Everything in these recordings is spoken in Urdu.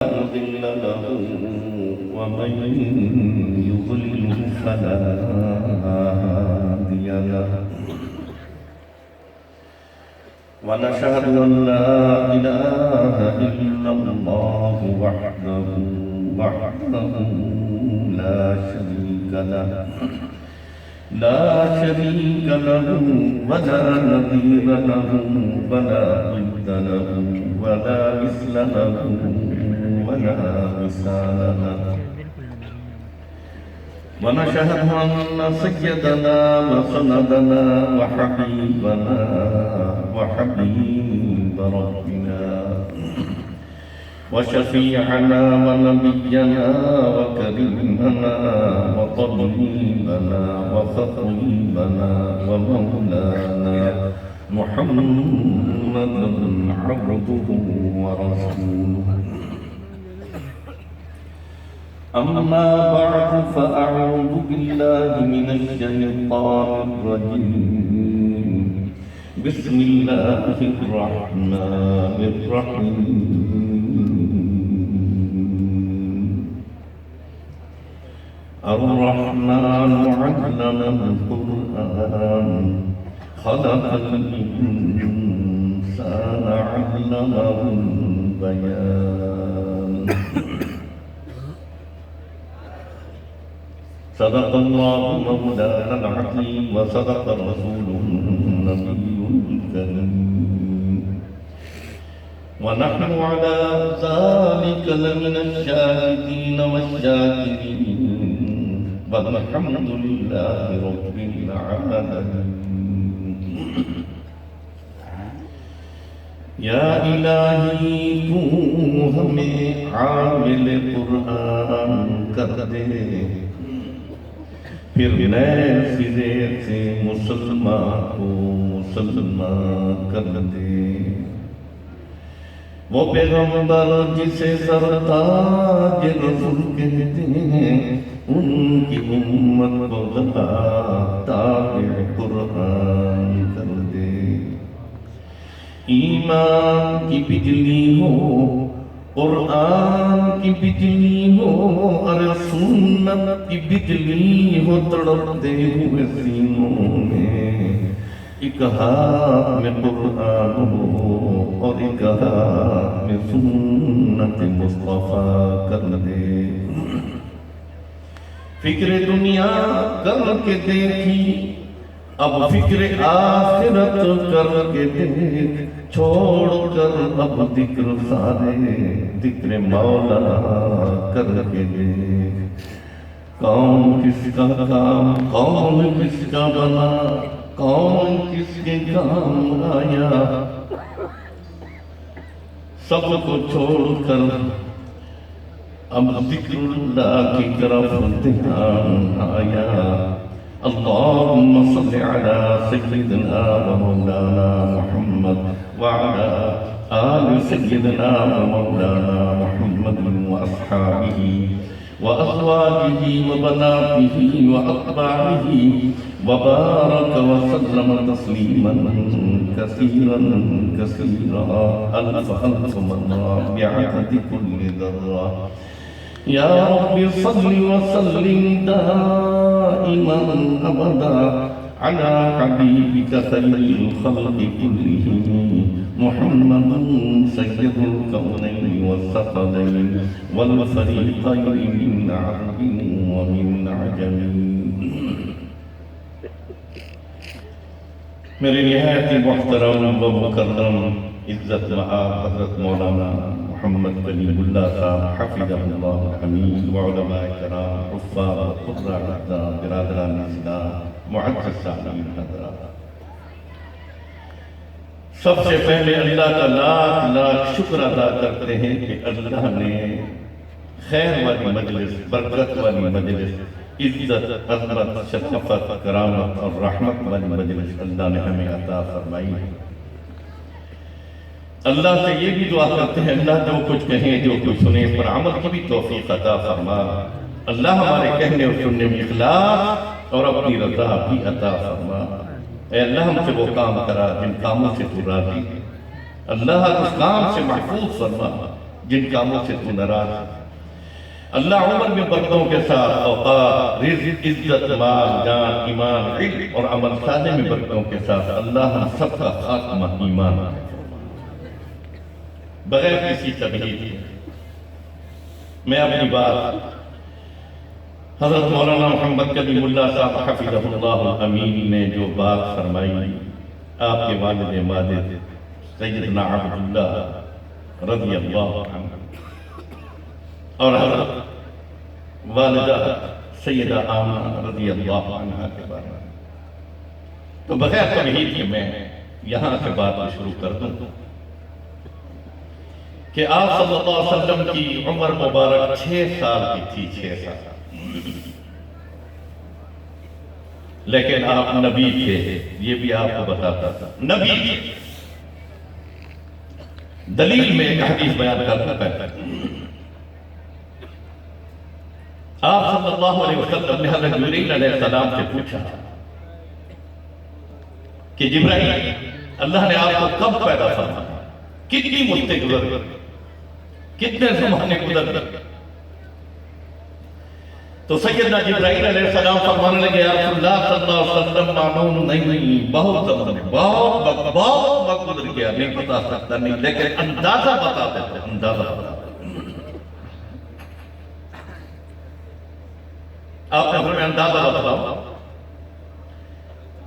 مضل له ومن يضلل فلا هادي له ونشهد أن لا إله إلا الله وحده لا شريك له ولا نظير له ولا ضد له ولا مثل له ولا مثال له ونشهد أن سيدنا وسندنا وحبيبنا وحبيب ربنا وشفيعنا ونبينا وكريمنا وطبيبنا وخطيبنا ومولانا محمد عبده ورسوله. أما بعد فأعوذ بالله من الشيطان الرجيم. بسم الله الرحمن الرحيم. الرحمن علم القرآن خلق الإنسان علمه البيان. صدق الله مولانا العظيم وصدق رسوله النبي الكريم ونحن على ذلك لمن الشاهدين والشاكرين والحمد لله رب العالمين. یا الہی تو ہمیں عامل قرآن کر دے، پھر نئے سرے سے مسلمان کو مسلمان کر دے. وہ پیغمبر جسے سرتاج رسول کہتے ہیں، ان کی امت کو تابع قرآن کر دے. ایمان کی بجلی ہو، قرآن کی بجلی ہو، اور سنت کی بجلی ہو، تڑپتے ہوئے سینوں میں ایک ہاتھ میں قرآن ہو اور ایک ہاتھ میں سنت مصطفیٰ کر دے. فکر دنیا کر کے دیکھی، اب فکر آخرت کر کے دیکھ، چھوڑ کر اب ذکر سارے ذکر مولا کر کے دیکھ. کون کس کا کام، کون کس کا بنا، کون کس کے کام آیا، سب کو چھوڑ کر اب ذکر اللہ کی طرف دھیان آیا. اللهم صل على سيدنا ومولانا محمد وعلى آل سيدنا ومولانا محمد وأصحابه وأزواجه وبناته وأتباعه وبارك وسلم تسليما كثيرا كثيرا ألف ألف مرة بعدد كل ذرة. یا رب صل وسلم دائما ابدا على حبيبك خير الخلق كلهم محمد سيد الكونين والثقلين والفريقين من عرب ومن عجم. میرے نہایت محترم و مکرم عزت مآب حضرت مولانا محمد کلیم اللہ صاحب حفظہ اللہ الحمید، وعلماء کرام، حفاظ قراء احترام، برادران اسلام، معزز سامعین حضرات، سب سے پہلے اللہ کا لاکھ لاکھ شکر ادا کرتے ہیں کہ اللہ نے خیر والی مجلس، برکت والی مجلس، عزت، عظمت، شفقت، کرامت اور رحمت والی مجلس اللہ نے ہمیں عطا فرمائی ہے. اللہ سے یہ بھی دعا کرتے ہیں اللہ جو کچھ کہیں جو کچھ سنیں پر عمل کی بھی توفیق عطا فرما. اللہ ہمارے کہنے اور سننے میں اخلاص اور اپنی رضا بھی عطا فرما. اے اللہ ہم سے وہ کام کرا جن کاموں سے تو راضی ہے. اللہ اس کام سے محفوظ فرما جن کاموں سے تو ناراض ہے۔ اللہ عمر میں برکتوں کے ساتھ اوقات، رزق، عزت، مال، جان، ایمان، علم اور عمل صالح میں برکتوں کے ساتھ اللہ ہم سب کا خاتمہ ایمان ہے، بغیر کسی تمہید کے۔ میں اپنی بات حضرت مولانا محمد کلیم اللہ صاحب حفظہ اللہ امین نے جو بات فرمائی، آپ کے والد ماجد سیدنا عبداللہ رضی اللہ عنہ اور حضرت والدہ سیدہ آمنہ رضی اللہ عنہ کے بارے میں، تو بغیر تمہید کے میں یہاں سے بات شروع کر دوں کہ آپ صلی اللہ علیہ وسلم کی عمر مبارک 6 سال کی تھی، 6 سال، لیکن آپ نبی تھے، یہ بھی آپ کو بتاتا تھا، نبی تھے۔ دلیل میں ایک حدیث بیان کرتا ہے، آپ صلی اللہ علیہ وسلم نے حضرت جبرائیل علیہ السلام سے پوچھا کہ جبرائیل، اللہ نے آپ کو کب پیدا فرمایا، کتنی مدت گزر گئی، کتنے زمانے گزر گئے؟ تو سیدنا جبرائیل علیہ السلام فرمانے لگے، یا رسول اللہ صلی اللہ علیہ وسلم معلوم نہیں، بہت زمانے، بہت وقت گزر گیا، نہیں بتا سکتا نہیں، لیکن اندازہ بتاتے تھے، اندازہ بتاتے۔ آپ نے فرمایا اندازہ بتاؤ،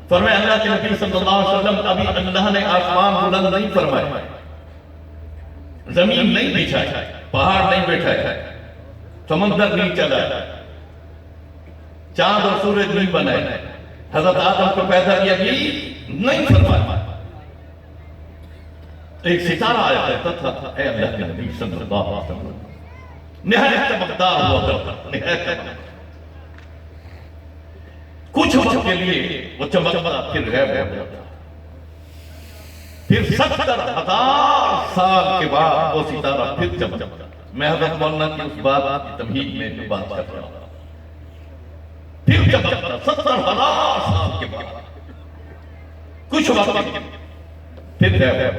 فرمایا اللہ کے نبی صلی اللہ علیہ وسلم، ابھی اللہ نے آسمان بلند نہیں فرمائے، زمین نہیں بچھائی، پہاڑ نہیں بیٹھائے، سمندر نہیں چلا، چاند اور سورج نہیں بنائے، حضرت آدم کو پیدا کیا بھی نہیں فرمایا۔ ایک ستارہ آیا کرتا تھا، اے اللہ کے نبی صلی اللہ علیہ وسلم، نہایت چمکدار ہوا کرتا، نہایت چمکدار، کچھ وقت کے لیے وہ چمکتا پھر غائب ہو جاتا، پھر 70,000 سال کے بعد وہ ستارہ پھر چمکتا۔ میں حضرت مولانا کی اس بات کی تمہید میں جو بات کر رہا ہوں، پھر چمکتا 70,000 سال کے بعد، کچھ وقت پھر غائب،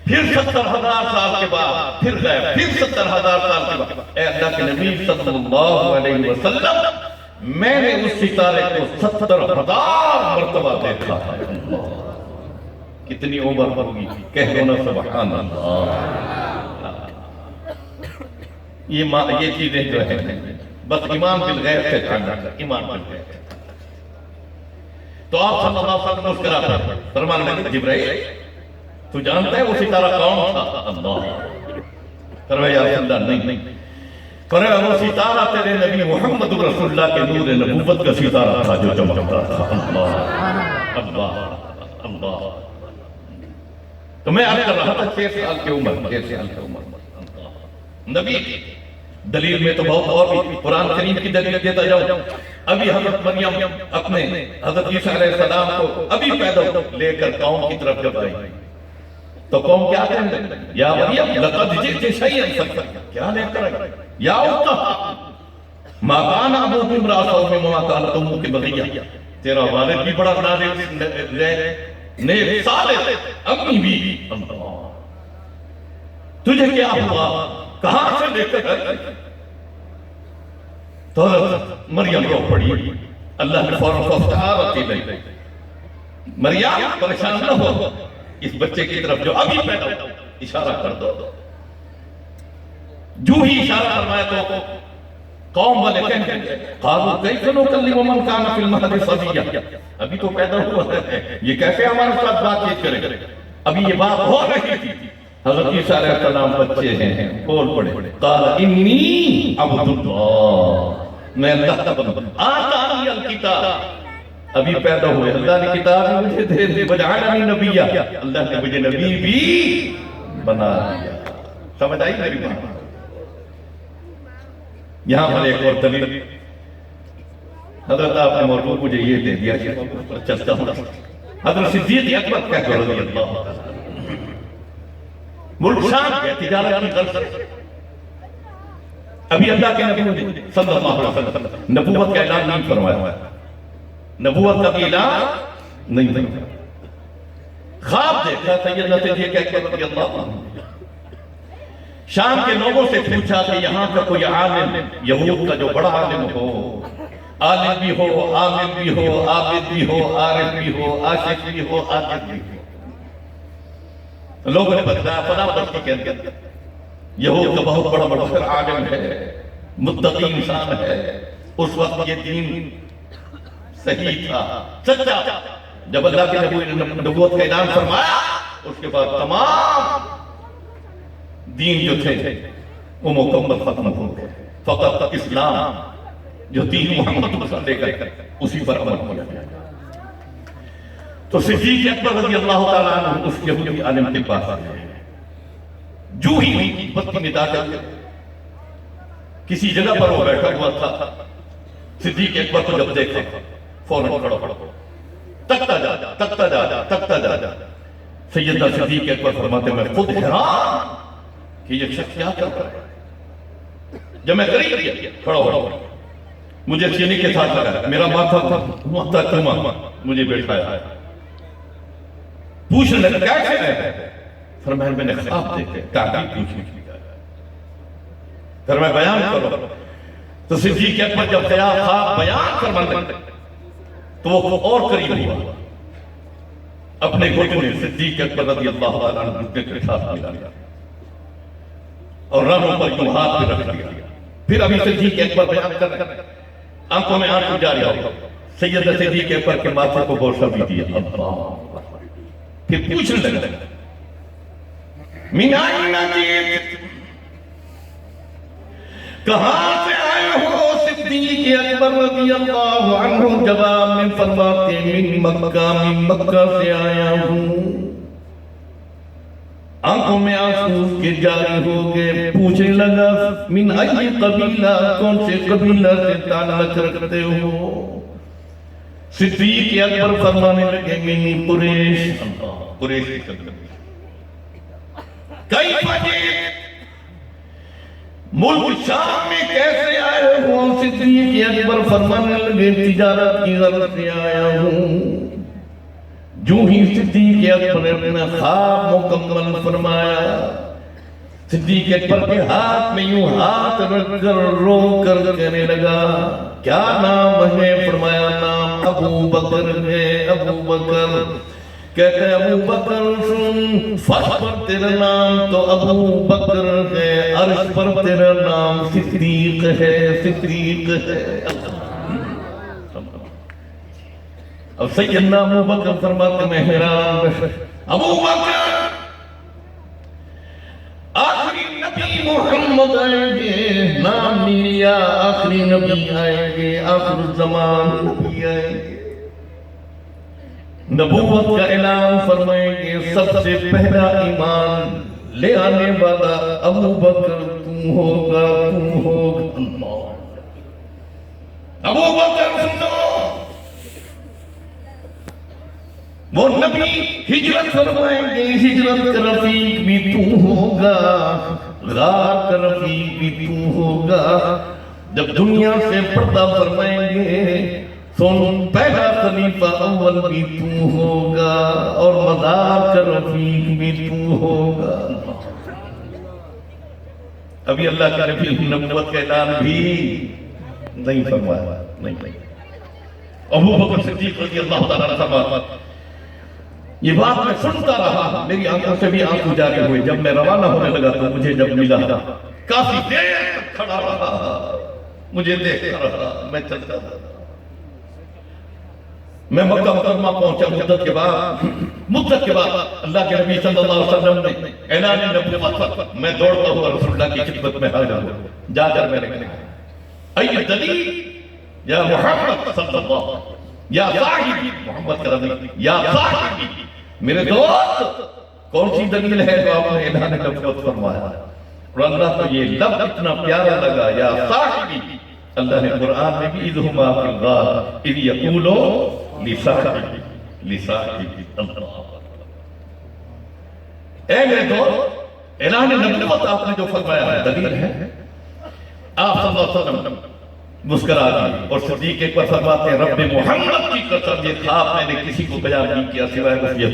پھر 70,000 سال کے بعد پھر غائب، پھر 70,000 سال کے بعد۔ اے اللہ کے نبی صلی اللہ علیہ وسلم، میں نے اس ستارے کو 70,000 مرتبہ دیکھا ہے۔ کتنی عمر ہوگی، کہہ دو نا سبحان اللہ۔ یہ چیزیں جو ہیں بس ایمان بالغیب سے تعلق، ایمان بالغیب۔ تو آپ صلی اللہ علیہ وسلم اس قرار پر فرمان لگے، جبرائیل تو جانتا ہے وہ ستارہ کون تھا؟ اللہ۔ فرمایا یا رسول اللہ نہیں، فرمایا وہ ستارہ تیرے نبی محمد رسول اللہ کے نور نبوت کا ستارہ تھا جو چمکتا تھا۔ اللہ اللہ اللہ۔ تو میں عرض کر رہا تھا 6 سال کی عمر، 6 سال کی عمر، نبی دلیل میں تو بہت اور بھی، قرآن کریم کی دلیل دیتا جاؤں۔ ابھی حضرت مریم اپنے حضرت عیسیٰ علیہ السلام کو ابھی پیدا لے کر قوم کی طرف جب آئی تو قوم کیا کہیں گے؟ یا مریم لقد جئت شیئا فرا، کیا لے کر آئی؟ یا اختہ ما کان ابوک امرأ سوء وما کانت امک بغیہ، تیرا والد بھی بڑا نیک صالح، امی بھی، اللہ تجھے کیا ہوا، کہاں سے لے کر آئی؟ تو حضرت مریم کو پڑھی، اللہ نے فوراً فافتحرت الیہ، مریم پریشان نہ ہو، اس بچے کی طرف جو ابھی پیدا ہو اشارہ کر دو۔ جو ہی اشارہ فرمایا تو قوم والے کہیں گے، قالوا کیف نکلم من کان فی المہد صبیا، ابھی تو پیدا ہوا ہے، یہ کیسے ہمارے ساتھ بات چیت کرے؟ ابھی یہ بات ہو رہی تھی، حضرت عیسیٰ علیہ السلام بچے ہیں، بول پڑے، قال انی عبد اللہ، میں اللہ کا بندہ، آتانی الکتاب، ابھی پیدا ہوئے، اللہ نے کتاب مجھے دے دی، وجعلنی نبیہ، اللہ نے مجھے نبی بھی بنا دیا۔ سمجھ آئی میری بات؟ یہاں پر ایک اور دلیل، حضرت آپ نے موضوع مجھے یہ دے دیا، چلتا ہوں، حضرت صدیق اکبر کہہ کر رضی اللہ ملک شام کے تجارت کی غرض سے ابھی اللہ کے نبی صلی اللہ علیہ وسلم نبوت کا اعلان نہیں فرمایا، نبوت کا اعلان نہیں، خواب دیکھا سیدنا صدیق اکبر رضی اللہ عنہ، شام کے لوگوں سے پوچھا کہ یہاں کا کوئی عالم یہود کا جو بڑا عالم ہو، عالم بھی ہو، عامل بھی ہو، عابد بھی ہو، عارف بھی ہو، عاشق بھی ہو، عاقل بھی ہو۔ لوگوں نے بتایا فلاں بستی کے اندر یہود کا بہت بڑا عالم ہے، متقی انسان ہے، اس وقت یہ دین صحیح تھا، سچا۔ جب اللہ کے نبی نے نبوت کا اعلان فرمایا، اس کے بعد تمام دین جو تھے وہ مکمل ختم ہو گئے، فقط اسلام جو دین محمد صلی اللہ علیہ وسلم لے کر اسی پر عمل کیا گیا۔ تو صدیق اکبر رضی اللہ تعالیٰ عنہ اس یہودی عالم کے پاس آئے، جو ہی ان کی بستی میں داخل کسی جگہ پر وہ بیٹھا ہوا تھا، صدیق اکبر کو جب دیکھا فوراً کھڑا ہو، تکتا جا تکتا جا تکتا جا۔ سیدنا صدیق اکبر فرماتے میں خود حیران کہ یہ شخص کیا کر رہا ہے۔ جب میں قریب گیا کھڑا ہوا، مجھے سینے کے ساتھ لگا، میرا ماتھا تھما، مجھے بیٹھایا، پوچھنے لگا کیسے ہے؟ فرمایا میں نے خواب دیکھے، تعبیر پوچھنے کی گیا، فرمایا بیان کرو۔ تو صدیق اکبر جب خواب بیان فرمانے لگا تو وہ اور قریب ہوا، اپنے گھٹنے صدیق اکبر رضی اللہ تعالیٰ عنہ گھٹنے کے ساتھ ملا لیا اور رانوں پر یوں ہاتھ پہ رکھ دیا۔ پھر ابھی صدیق اکبر بیان کر رہے ہیں، آنکھوں میں آنسو جاری ہو، سیدنا صدیق اکبر کے ماتھے کو بوسہ بھی دیا۔ اللہ، پھر پوچھنے لگا من أين جئت، کہاں سے آئے ہو؟ صدیق اکبر رضی اللہ عنہ جواب میں فرماتے من مکہ سے آیا ہوں۔ آنکھوں میں آنسو کے جاری ہو گئے، پوچھنے لگا من ای قبیلہ، کون سے قبیلہ سے تعلق رکھتے ہو؟ صدیق اکبر فرمانے لگے من قریش، قریش کی قبیلہ۔ کئی وجہ ملک شام میں کیسے آئے ہو؟ صدیق اکبر فرمانے لگے تجارت کی غرض سے آیا ہوں۔ جو ہی صدیق اکبر نے اپنا خواب مکمل فرمایا، صدیق اکبر کے ہاتھ میں یوں ہاتھ رکھ کر رو کر کہنے لگا کیا نام ہے؟ فرمایا نام ابو بکر ہے۔ ابو بکر کہتے ہیں ابو بکر سن، فرش پر تیرا نام تو ابو بکر ہے، عرش پر تیرا نام صدیق ہے، صدیق ہے۔ اب سیدنا ابو بکر فرماتے میں حیران، ابو بکر آخری نبی محمد آئیں گے، نام نہیں لیا، آخری نبی آئیں گے، آخر الزمان نبی آئیں گے، نبوت کا اعلان فرمائیں گے، سب سے پہلا ایمان لے آنے والا ابو بکر تم ہوگا، تم ہوگا۔ ابو بکر سنو، وہ نبی ہجرت فرمائیں گے، ہجرت کا رفیق بھی تم ہوگا، غار کا رفیق بھی تم ہوگا، جب دنیا سے پردہ فرمائیں گے سن پہلا خلیفہ اول بھی تم ہوگا، اور مزار کا رفیق بھی تم ہوگا۔ ابھی اللہ کے نبی نبوت کا اعلان بھی نہیں فرمایا، نہیں۔ ابو بکر صدیق رضی اللہ تعالیٰ عنہ فرماتے یہ بات میں سنتا رہا، میری آنکھوں سے بھی آنسو جاری ہوئے، جب میں روانہ ہونے لگا تو مجھے جب ملا کافی دیر تک کھڑا رہا، مجھے دیکھتا رہا، میں چلتا رہا۔ میں مکہ مکرمہ پہنچا، مدت کے بعد اللہ کے نبی صلی اللہ علیہ وسلم نے اعلان نبوت، میں دوڑتا ہوا رسول اللہ کی خدمت میں حاضر ہوا، جا کر میں نے کہا ای دلیل یا محمد صلی اللہ علیہ وسلم، یا صاحبی محمد کا رضی، یا صاحبی میرے دوست، کون سی دلیل ہے جو آپ نے اعلان نبوت فرمایا؟ اور اللہ کو یہ لفظ اتنا پیارا لگا، یا صاحبی۔ اللہ نے قرآن میں بھی اذ ہما فی الغار اذ یقولو لصاحبی اللہ۔ اے میرے دوست، اعلان نبوت آپ نے جو فرمایا ہے دلیل ہے۔ آپ صلی اللہ علیہ وسلم مسکرا دی اور صدیق اکبر فرماتے ہیں رب محمد کی قسم یہ خواب میں نے کسی کو بیان نہیں کیا سوائے بس یہ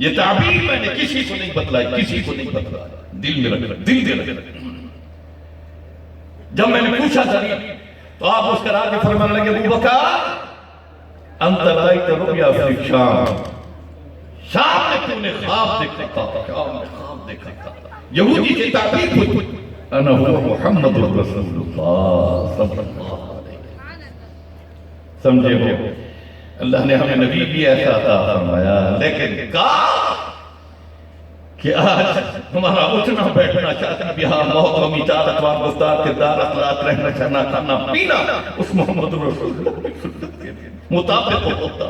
یہ تعبیر میں نے کسی کو نہیں بتلائی، کسی کو نہیں بتلائی، دل میں رکھ، دل میں رکھ۔ جب میں نے پوچھا تھا تو آپ اس کا راجع فرمانے لگے ابو بکر انت رأیت رؤیا فی شام، شام میں تو نے خواب دیکھا تھا، شام میں خواب دیکھا تھا۔ یہودی کی تعبیر پوچھ، انا هو محمد رسول اللہ صلی اللہ علیہ وسلم۔ سمجھے ہو اللہ نے ہمیں نبی بھی ایسا عطا فرمایا، لیکن کہا کہ آج ہمارا اٹھنا بیٹھنا چاہتا بھی ہاں موت و میتات اتوار گفتار کردار اخلاق رہنا چاہنا کھانا پینا اس محمد رسول اللہ کی سنت کے مطابق ہوتا۔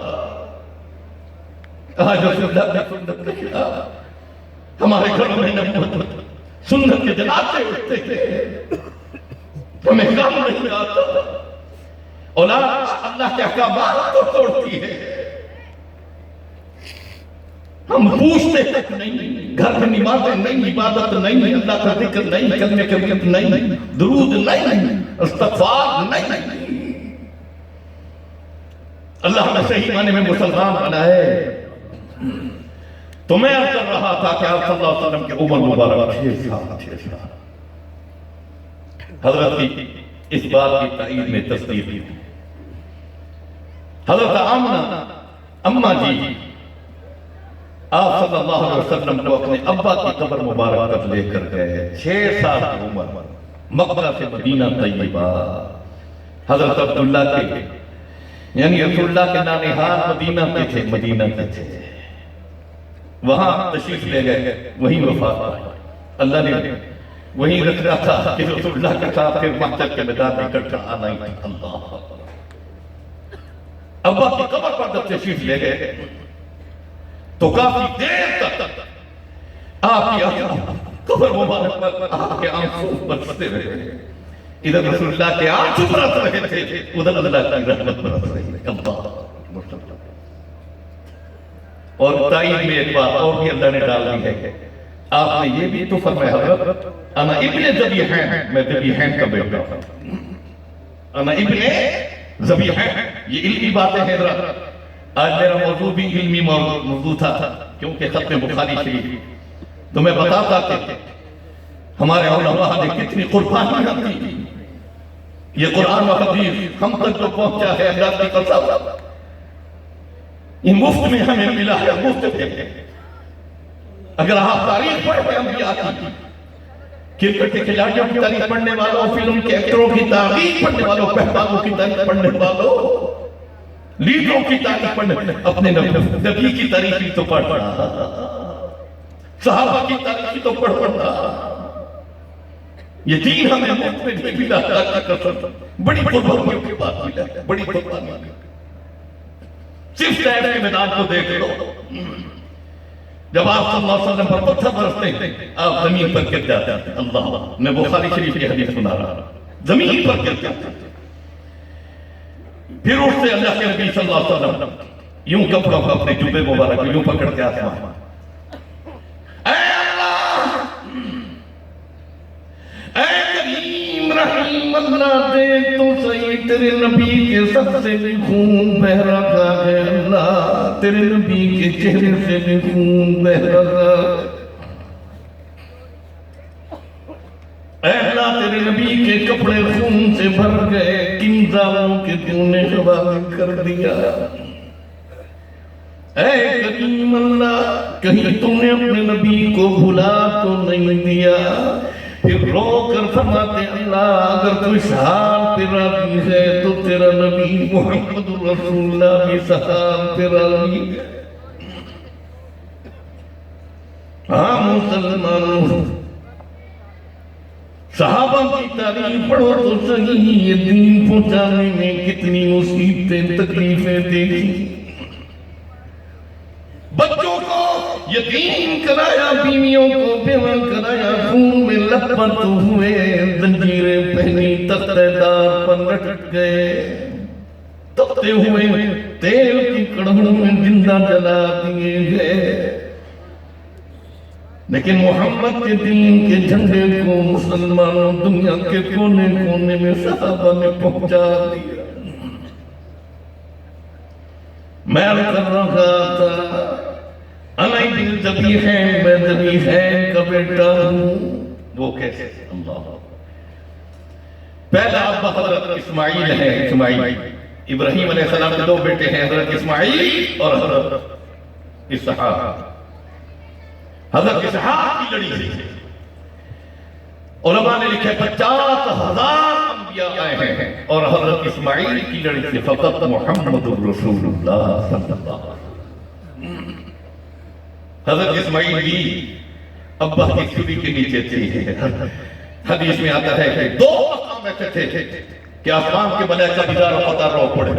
آج رسول اللہ کی سنت کے خلاف ہمارے گھروں میں نبوت سنت کے جنازے اٹھتے تھے، ہمیں کام نہیں آتا، اولاد اللہ کے احکامات کو توڑتی ہے، ہم پوچھتے تک نہیں، گھر میں نمازیں نہیں، عبادت نہیں، اللہ کا ذکر نہیں، کلمہ کبیرت نہیں، درود نہیں، استغفار نہیں۔ اللہ نے صحیح معنی میں مسلمان بنائے۔ تو میں عرض کر رہا تھا کہ آپ صلی اللہ علیہ وسلم کی عمر مبارک 6 سال، حضرت کی اس بات کی تائید میں تصدیق تھی۔ حضرت آمنہ اماں جی آپ صلی اللہ علیہ وسلم کو اپنے ابا کی قبر مبارک پر لے کر گئے، 6 سال کی عمر، مکہ سے مدینہ طیبہ۔ حضرت عبداللہ کے یعنی رسول اللہ کے نانہار مدینہ کے تھے، مدینہ کے تھے، وہاں تشریف لے گئے، وہیں وفات پائی۔ اللہ نے وہیں رکھا تھا کہ رسول اللہ کے ساتھ پھر محشر کے میدان میں اکٹھا آنا ہی تھا۔ اللہ ابا کی قبر پر جب تشریف لے گئے تو کافی دیر تک آپ کی قبر مبارک پر آپ کے آنسو برستے رہے، ادھر رسول اللہ کے آنسو برس رہے تھے، ادھر اللہ کی رحمت برس رہی ہے۔ اللہ اور تائید میں ایک بات اور بھی اللہ نے ڈال دی ہے، آپ نے یہ بھی تو فرمایا حضرت انا ابن ذبیحین، میں ذبیحین کا بیٹا ہوں، انا ابن ذبیحین، یہ علمی باتیں ہیں۔ آج میرا موضوع بھی علمی موضوع تھا کیونکہ ختم بخاری شریف تو میں بتاتا کہ ہمارے علماء نے کتنی قربانیاں دی، یہ قرآن و حدیث ہم تک جو پہنچا ہے اللہ کی قسم یہ مفت میں ہمیں ملا ہے، مفت ہے۔ اگر آپ تاریخ پڑھیں انبیاء کی، کرکٹ کے کھلاڑیوں کی تاریخ پڑھنے والوں، فلم کے ایکٹروں کی تاریخ پڑھنے والوں، پہلوانوں کی تاریخ پڑھنے والوں، لیڈروں کی تاریخ پڑھنے، اپنے نبی کی تاریخ بھی تو پڑھنا، صحابہ کی تاریخ بھی تو پڑھنا۔ یہ دین ہمیں مفت میں نہیں ملا، اللہ کی قسم بڑی قربانیوں کے بعد ملا ہے، بڑی قربانیوں کے بعد۔ صرف طائف کے میدان کو دیکھ لو، جب آپ صلی اللہ علیہ وسلم پر پتھر برستے ہیں آپ زمین پر گر جاتے ہیں۔ اللہ، میں بخاری شریف کی حدیث سنا رہا ہوں، زمین پر گر جاتے ہیں۔ پھر اٹھ سے اللہ کے نبی صلی اللہ علیہ وسلم یوں کپڑوں کو اپنے جوبے مبارک یوں پکڑ کے آسمان، اے اللہ، اے کریم رحیم اللہ، دیکھ تو صحیح تیرے نبی کے سب سے بھی خون بہ رہا ہے، اللہ تیرے نبی کے چہرے سے بھی خون بہ رہا ہے، اے اللہ تیرے نبی کے کپڑے خون سے بھر گئے، کن ظالموں کے تو نے حوالے کر دیا، اے کریم اللہ کہیں تو نے اپنے نبی کو بھلا تو نہیں دیا۔ پھر رو کر فرماتے اللہ اگر تو اس حال پہ راضی ہے تو تیرا نبی محمد رسول اللہ بھی اس حال پہ راضی ہے۔ ہاں مسلمانوں، صحابہ کی تاریخ پڑھو تو صحیح، یہ دین پہنچانے میں کتنی مصیبتیں تکلیفیں دیکھی، بچوں کو یتیم کرایا، بیویوں کو بیوہ کرایا، خون میں لپت ہوئے، زنجیریں پہنی، تختہ دار پر لٹک گئے، تپتے ہوئے تیل کی کڑھوں میں زندہ جلا دیے گئے، لیکن محمد کے دین کے جھنڈے کو مسلمانوں دنیا کے کونے کونے میں صحابہ نے پہنچا دیا۔ میں کر رہا تھا انا ابن ذبیحین میں ذبیحین کا بیٹا ہوں. وہ کیسے؟ اللہ پہلا ابا حضرت اسماعیل ہے. اسماعیل ابراہیم علیہ السلام کے دو بیٹے ہیں، حضرت اسماعیل اور حضرت اسحاق. حضرت اسحاق کی لڑی سے علماء نے لکھے 50,000 انبیاء آئے ہیں، اور حضرت اسماعیل کی لڑی سے فقط محمد رسول اللہ صلی اللہ علیہ وسلم. حضرت اسماعیل بھی ابا کی چھری کے نیچے تھے. حدیث میں آتا ہے کہ دو مقام ایسے تھے کہ آسمان کے ملائکہ بیدار و قطار رو پڑے.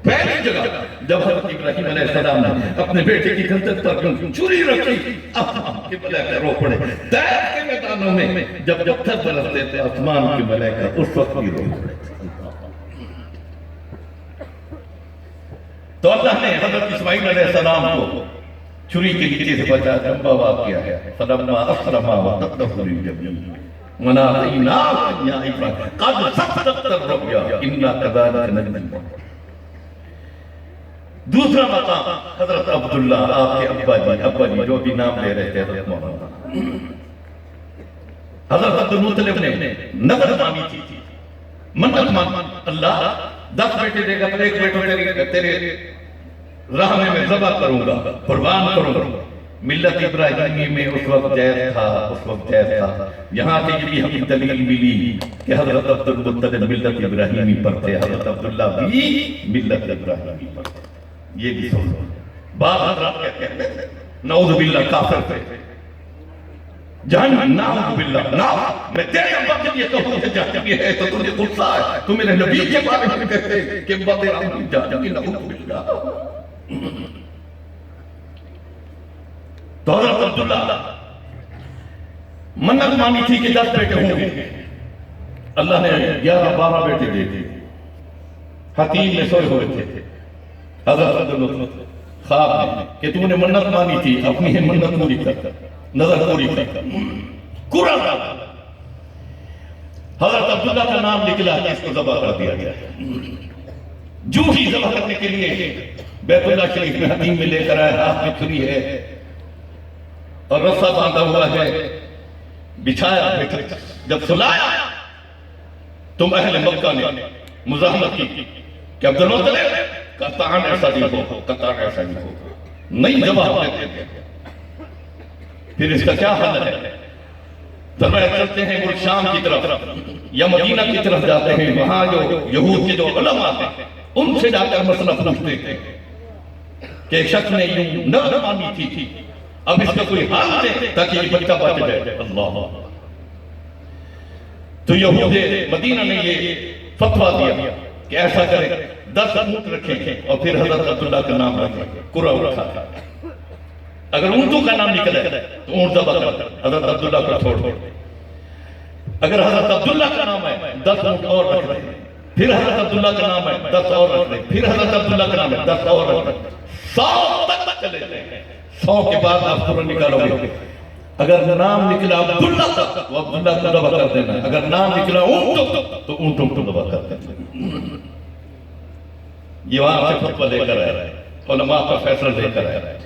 پہلی جگہ جب حضرت ابراہیم علیہ السلام نے اپنے بیٹے کی گردن پر چھری رکھی، آسمان کے ملائکہ رو پڑے. طائف کے میدانوں میں جب پتھر برستے تھے، آسمان کے ملائکہ اس وقت بھی رو پڑے. تو اللہ نے حضرت اسماعیل علیہ السلام کو چھری کے نیچے سے بچا جنبا واقع کیا ہے. فلما اسلما وتقه للجبین وناديناه يا ابراهيم قد صدقت الرؤيا انا كذلك نجزي المحسنين. دوسرا مقام حضرت عبداللہ، آپ کے ابا جی جو بھی نام لے رہے تھے حضرت محمد. حضرت عبد المطلب نے نظر مانی تھی، منت مان، اللہ 10 بیٹے دے گا تو ایک بیٹے تیرے راہ میں ذبح کروں گا، قربان کروں گا. ملت ابراہیمی میں اس وقت جائز تھا. یہاں سے یہ بھی ہمیں دلیل ملی کہ حضرت عبد المطلب ملت ابراہیمی پر تھے، حضرت عبداللہ بھی ملت ابراہیمی پر تھے. یہ بھی سنو. بعض حضرات کہتے ہیں نعوذ باللہ کافر تھے، جہنم، نعوذ باللہ. میں تیرے ابا کے لیے کہوں کہ جہنم یہ ہے تو تجھے غصہ ہے. تو میرے نبی کے بارے میں کہتے ہیں کہ ابا تیرا جہنم، نعوذ باللہ. تو حضرت عبداللہ منت مانی تھی کہ 10 بیٹے ہوں گے. اللہ نے 11-12 بیٹے دے دیے. حتیم میں سوئے ہوئے تھے. حضرت عبداللہ خواب میں کہ تم نے منت مانی تھی، اپنی ہی منت پوری کر، نظر پوری کر. قرآن ڈالا. حضرت عبداللہ کا نام نکلا کہ اس کو ذبح کر دیا گیا. جو ہی ذبح کرنے کے لیے بیت اللہ شریف میں حتیم میں لے کر آئے، ہاتھ میں چھری ہے اور رسہ باندھا ہوا ہے، بچھایا. جب سلایا تم اہل مکہ نے مزاحمت کی کہ عبد المطلب قطعاً ایسا نہیں ہو، قطعاً ایسا نہیں ہو، نہیں جواب دیتے. پھر اس کا کیا حل ہے؟ فرمایا چلتے ہیں ملک شام کی طرف یا مدینہ کی طرف جاتے ہیں. وہاں جو یہود کے جو علماء ہیں ان سے جا کر مسئلہ پوچھتے ہیں کہ ایک شخص نے یوں نہ مانی تھی، اب اس کا کوئی حال دے تاکہ یہ بچہ بچ جائے. اللہ. تو یہود مدینہ نے یہ فتویٰ دیا کہ ایسا کرے، 10 اونٹ رکھیں اور پھر حضرت عبداللہ کا نام رکھیں. قرآ اٹھا اگر اونٹوں کا نام نکلے تو اونٹ ذبح کر، حضرت عبداللہ کو چھوڑ دو. اگر حضرت عبداللہ کا نام ہے 10 اونٹ اور رکھ دیں. پھر حضرت عبداللہ کا نام ہے 10 اور رکھ دیں. پھر حضرت عبداللہ کا نام ہے 10 اور رکھ دیں. 100 تک چلے جائیں. 100 کے بعد آپ قرآن نکالو گے. اگر نام نکلا عبداللہ کا تو عبداللہ کو ذبح کر دینا. اگر نام نکلا اونٹوں کا تو اونٹوں کو ذبح کر دینا. یہ وہاں سے فتویٰ لے کر آئے، علماء کا فیصلہ لے کر آئے.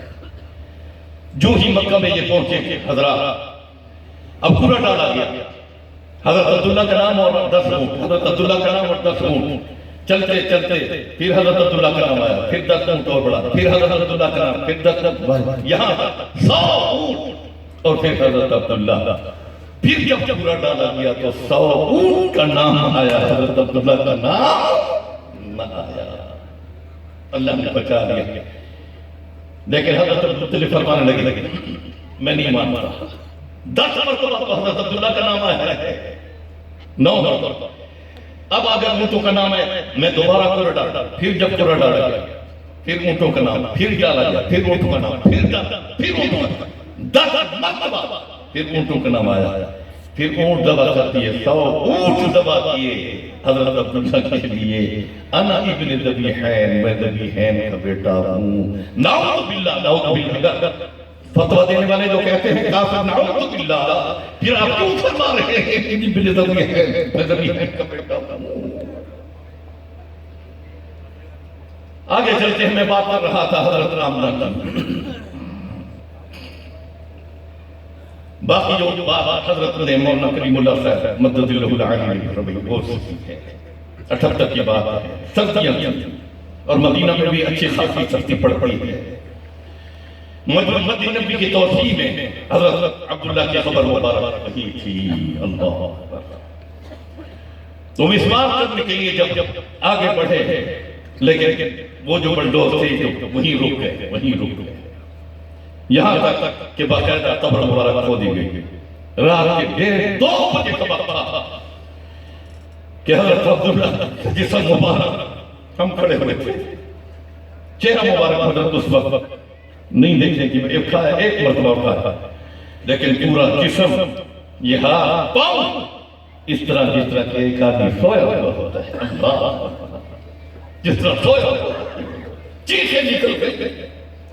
جو ہی مکہ میں یہ پہنچے حضرات، اب پورا ڈالا گیا. حضرت عبداللہ کا نام اور 10 اونٹ، حضرت عبداللہ کا نام اور 10 اونٹ. چلتے چلتے پھر حضرت عبداللہ کا نام آیا، پھر 10 اونٹ اور بڑھا، پھر حضرت عبداللہ کا نام، پھر 10 یہاں 100 اونٹ اور پھر حضرت عبداللہ. پھر جب پورا ڈالا گیا تو 100 اونٹ کا نام آیا، حضرت عبداللہ کا نام نہ آیا. اللہ نے بچا لیا. لیکن حضرت مختلف فرمانے لگے میں نہیں مانتا. 10 مرتبہ حضرت عبداللہ کا نام آیا ہے، 9 مرتبہ. اب اگر اونٹوں کا نام ہے میں دوبارہ قرآن ڈالا. پھر جب قرآن ڈالا گیا پھر اونٹوں کا نام، پھر ڈالا گیا پھر اونٹوں کا نام، پھر اونٹوں کا نام. 10 مرتبہ پھر اونٹوں کا نام آیا. پھر اونٹ ذبح کر دیے، 100 اونٹ ذبح کیے حضرت عبداللہ کے لیے. انا ابن ذبیحین، میں ذبیحین کا بیٹا ہوں. نعوذ باللہ، نعوذ باللہ. فتویٰ دینے والے جو کہتے ہیں کافر، نعوذ باللہ. پھر آپ کیوں فرما رہے ہیں کہ ابن ذبیحین، میں ذبیحین کا بیٹا ہوں؟ آگے چلتے ہیں. میں بات کر رہا تھا حضرت رام. باقی جو بات حضرت نے مولانا کریم اللہ صاحب مدد اللہ العالی ربی وہ سکی ہے 78 کی بات ہے، سردیاں تھیں اور مدینہ میں بھی اچھی خاصی سردی پڑتی ہے۔ مدینہ نبی کی توسیع میں حضرت عبداللہ کی خبر مبارک وہی تھی۔ اللہ تم اس بات کرنے کے لیے جب آگے بڑھے لیکن وہ جو بلڈوز تھے جو وہیں رک گئے یہاں تک کہ باقاعدہ قبر مبارک کھو دی گئی۔ رات کے 2 بجے خبر تھا کہ حضرت عبداللہ جسم مبارک ہم کھڑے ہوئے تھے، چہرہ مبارک حضرت اس وقت نہیں دیکھنے کی ایک مرتبہ اٹھا لیکن پورا جسم یہ ہاتھ پاؤں اس طرح جس طرح کہ ایک آدمی سویا ہوا ہوتا ہے، اللہ جس طرح سویا ہوا چیخیں نکل گئی۔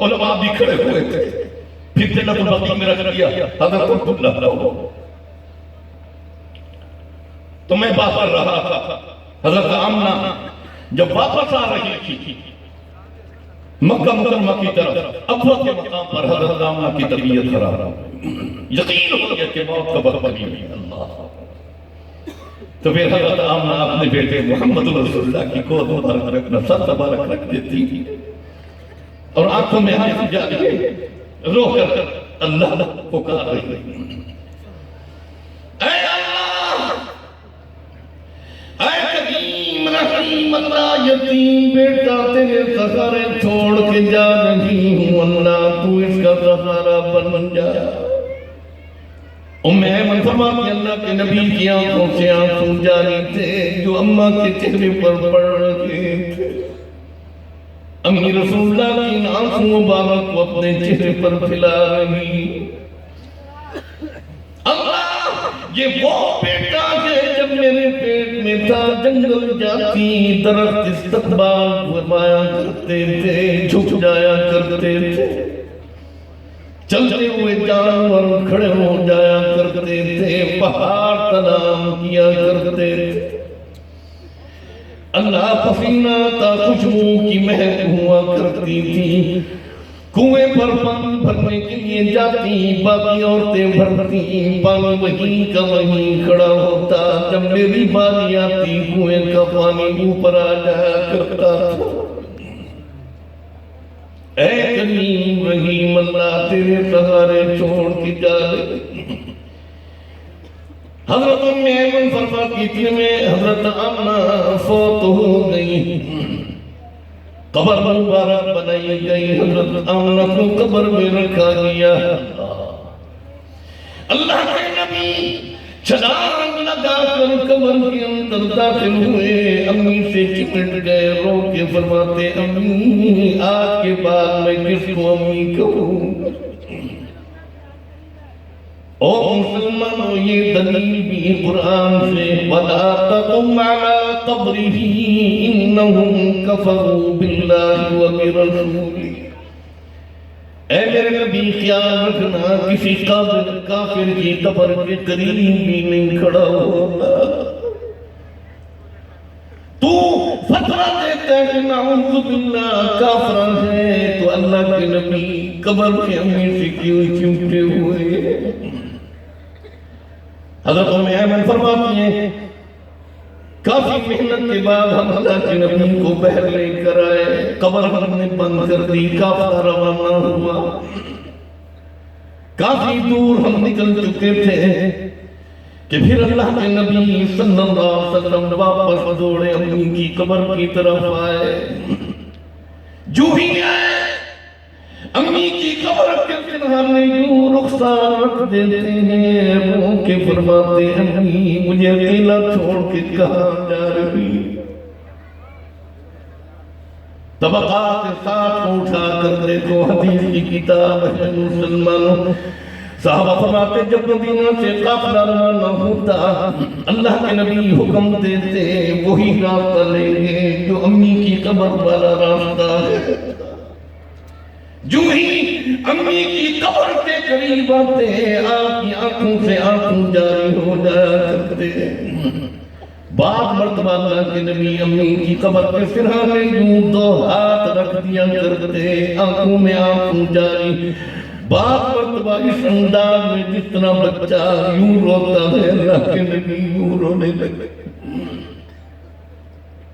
علماء بھی کھڑے ہوئے تھے، پھر جنت البقیع میں رکھ دیا حضرت عبداللہ کو۔ تو میں بات کر رہا تھا حضرت آمنہ جب واپس آ رہی تھی مکہ مکرمہ کی طرف، ابوا کے مقام پر حضرت آمنہ کی طبیعت خراب ہو گئی، یقین ہو گیا کہ موت کا وقت قریب ہے۔ اللہ تو پھر حضرت آمنہ اپنے بیٹے محمد رسول اللہ کی گود مبارک رکھنا سر مبارک رکھ دیتی اور آنکھوں میں آنسو جاری رو کر اللہ پکار رہی، اے اللہ اے کریم رحیم اللہ، یتیم بیٹا تیرے سہارے چھوڑ کے جا رہی ہوں، اللہ تو اس کا سہارا بن جا۔ ایمن فرماتی کہ اللہ کے نبی کی آنکھوں سے آنسو جاری تھے جو اماں کے چہرے پر پڑ رہے تھے۔ امی رسول اللہ کی آنکھوں مبارک کو اپنے چہرے پر پھیلا رہی، اللہ یہ وہ بیٹا ہے جب میرے پیٹ میں تھا جنگل جاتی درخت استقبال فرمایا کرتے تھے، جھک جایا کرتے تھے، چلتے ہوئے جانور کھڑے ہو جایا کرتے تھے، پہاڑ سلام کیا کرتے تھے، اللہ پسینہ تا خوشبو کی مہک ہوا کرتی تھی، کنویں پر پانی بھرنے کے لیے جاتی، باقی عورتیں بھرتی، پانی وہیں کا وہیں کھڑا ہوتا، جب میری باری آتی کنویں کا پانی اوپر آ جایا کرتا تھا۔ اے کریم رحیم اللہ تیرے سہارے چھوڑ کے جا رہے۔ حضرت ایمن فرماتی تھی میں حضرت آمنہ فوت ہو گئی، قبر مبارک بنائی گئی، حضرت آمنہ کو قبر میں رکھا گیا۔ اللہ کے نبی چھلانگ لگا کر قبر کے اندر داخل ہوئے، امی سے چمٹ گئے، رو کے فرماتے امی آج کے بعد میں کس کو امی کہوں؟ اور مسلمانوں یہ دلیل بھی قرآن سے وَلَا تَقُمْ عَلَىٰ قَبْرِهِ إِنَّهُمْ كَفَرُوا بِاللَّهِ وَبِرَسُولِهِ۔ اے میرے نبی خیال رکھنا کسی کافر کی قبر کے قریب بھی نہیں کھڑا ہوتا، تو فتویٰ دیتا ہے کہ نعوذ باللہ کافر ہے، تو اللہ کے نبی قبر کے امی سے کیوں چمٹے ہوئے؟ حضرت ایمن فرماتی ہیں کافی محنت کے بعد ہم اللہ کے نبی کو بہر لے کر آئے، قبر ہم نے بند کر دی، کافلا روانہ ہوا، کافی دور ہم نکل چکے تھے کہ پھر اللہ کے نبی صلی اللہ علیہ وسلم واپس دوڑے امی کی قبر کی طرف آئے، جو ہی آئے امی کی قبر کے کنارے یوں رخسار رکھ دیتے ہیں، رو کے فرماتے امی مجھے اکیلا چھوڑ کے کہاں جا رہی؟ طبقات ساتھ اٹھا کر دیکھو حدیث کی کتاب ہے مسلمانوں، صحابہ فرماتے جب مدینہ سے قافلہ روانہ ہوتا اللہ کے نبی حکم دیتے وہی راستہ لیں گے جو امی کی قبر والا راستہ ہے، جو ہی امی کی قبر کے قریب آتے آپ کی آنکھوں سے آنکھوں جاری ہو جایا کرتے، بعد مرتبہ اللہ کے نبی امی کی قبر کے سرحانے یوں 2 ہاتھ رکھ دیا کرتے، آنکھوں میں آنکھوں جاری، بعض مرتبہ اس انداز میں جتنا بچہ یوں روتا ہے اللہ کے نبی یوں رونے لگے.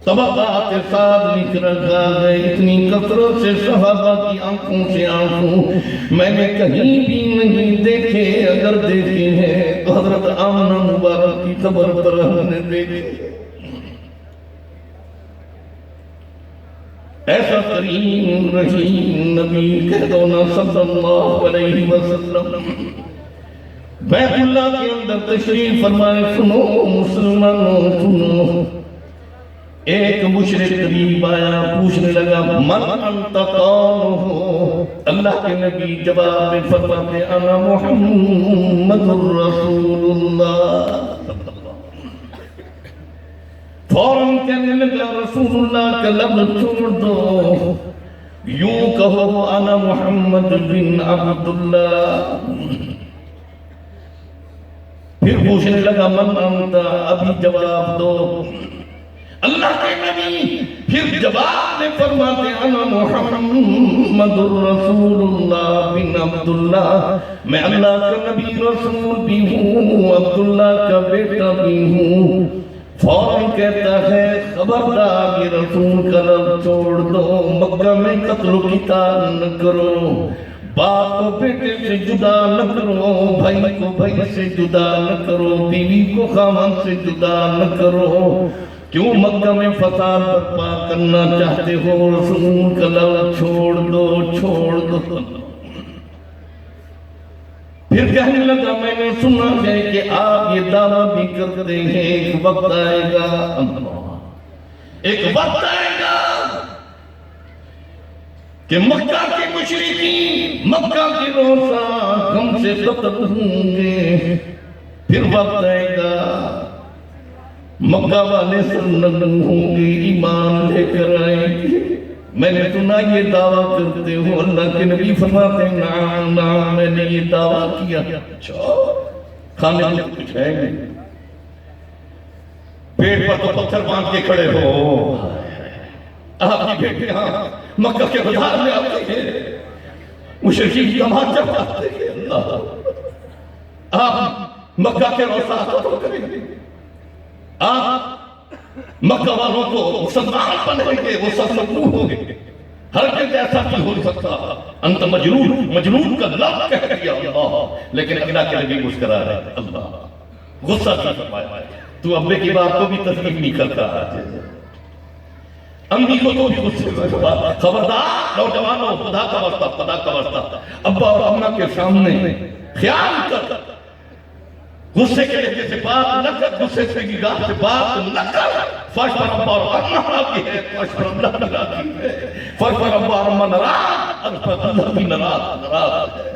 طبقات ساتھ لکھ رکھا ہے اتنی کثرت سے صحابہ کی آنکھوں سے آنسو میں نے کہیں بھی نہیں دیکھے، اگر دیکھے ہیں تو حضرت آمنہ مبارک کی قبر پر ہم نے دیکھے. ایسا کریم رحیم نبی کہہ دو نا صلی اللہ علیہ وسلم. بیت اللہ کے اندر تشریف فرمائے. سنو مسلمانوں سنو. ایک مشرک قریب آیا پوچھنے لگا من انت کون ہو؟ اللہ کے نبی جواب میں فرماتے انا محمد رسول اللہ. فوراً کہنے لگا رسول اللہ کا لفظ چھوڑ دو، یوں کہو انا محمد بن عبداللہ. پھر پوچھنے لگا من انت، ابھی جواب دو. اللہ کے نبی پھر جواب میں فرماتے انا محمد رسول اللہ بن عبداللہ، میں اللہ کا نبی رسول بھی ہوں، عبداللہ کا بیٹا بھی ہوں. فوراً کہتا ہے خبردار یہ رسول کا لفظ چھوڑ دو، مکہ میں قتل و قتال نہ کرو، باپ کو بیٹے سے جدا نہ کرو، بھائی کو بھائی سے جدا نہ کرو، بیوی کو خاوند سے جدا نہ کرو. کیوں مکہ میں فساد برپا کرنا چاہتے ہو؟ رسول کا لفظ چھوڑ دو چھوڑ دو. پھر کہنے لگا میں نے سنا ہے کہ آپ یہ دعویٰ بھی کرتے ہیں ایک وقت آئے گا، ایک وقت آئے گا کہ مکہ کے مشرکین، مکہ کے روسا ہم سے قتل ہوں گے. پھر وقت آئے گا مکہ والے سرنگن ہوں گے، ایمان لے کر آئیں گے. میں نے سنا یہ دعویٰ کرتے ہو. اللہ کے نبی فرماتے ہیں نعم نعم میں نے یہ دعویٰ کیا. اچھا کھانے میں کچھ ہے نہیں، پیٹ پر تو پتھر باندھ کے کھڑے ہو. آپ کی بیٹے ہاں مکہ کے بازار میں آتے ہیں، مشرکین تماشا چاہتے ہیں. اللہ آپ مکہ کے روسا قتل کریں گے، آپ مکہ والوں کو مسلمان بنائیں گے، وہ سب مجنون ہوں گے. ہرگز ایسا نہیں ہو سکتا. انت مجنون، مجنون کا لفظ کہہ دیا اللہ. لیکن اللہ کے نبی مسکرا رہے. اللہ غصہ نہیں فرمایا. تو ابے کی بات کو بھی تسلیم نہیں کرتا. امی کو تو بھی غصے میں خبردار نوجوانوں، خدا کا واسطہ خدا کا واسطہ ابا اور اماں کے سامنے خیال کر، غصے کے لہجے سے بات نہ کر، غصے سے نگاہ سے بات نہ کر. فرش پر ابا اور اماں راضی ہے، فرش پر اللہ بھی راضی ہے، فرش پر ابا اور اماں ناراض، فرش پر اللہ بھی ناراض ہے.